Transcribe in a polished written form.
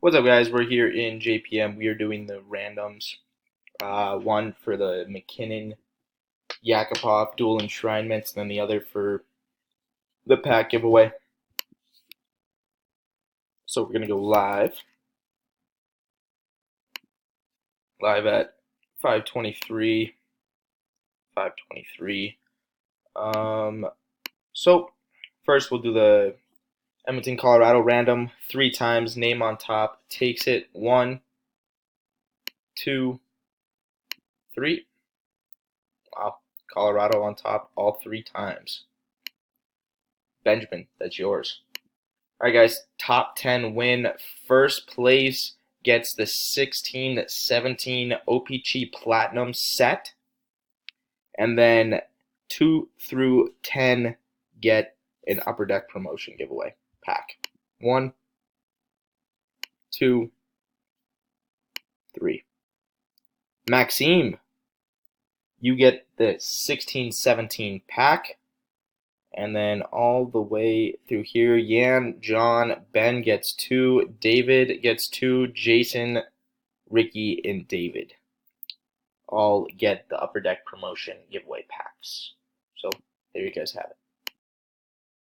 What's up, guys? We're here in JPM. We are doing the randoms. One for the McKinnon Yakupov dual enshrinements, and then the other for the pack giveaway. So we're gonna go live at 5:23. 5:23. So first we'll do the Edmonton, Colorado random 3 times. Name on top takes it. 1, 2, 3. Wow, Colorado on top all 3 times. Benjamin, that's yours. All right, guys, top 10 win. First place gets the 16-17 O-Pee-Chee Platinum set. And then 2 through 10 get an Upper Deck promotion giveaway pack. 1, 2, 3. Maxime, you get the 16-17 pack. And then all the way through here, Yan, John, Ben gets 2, David gets 2, Jason, Ricky, and David all get the Upper Deck promotion giveaway packs. So there you guys have it.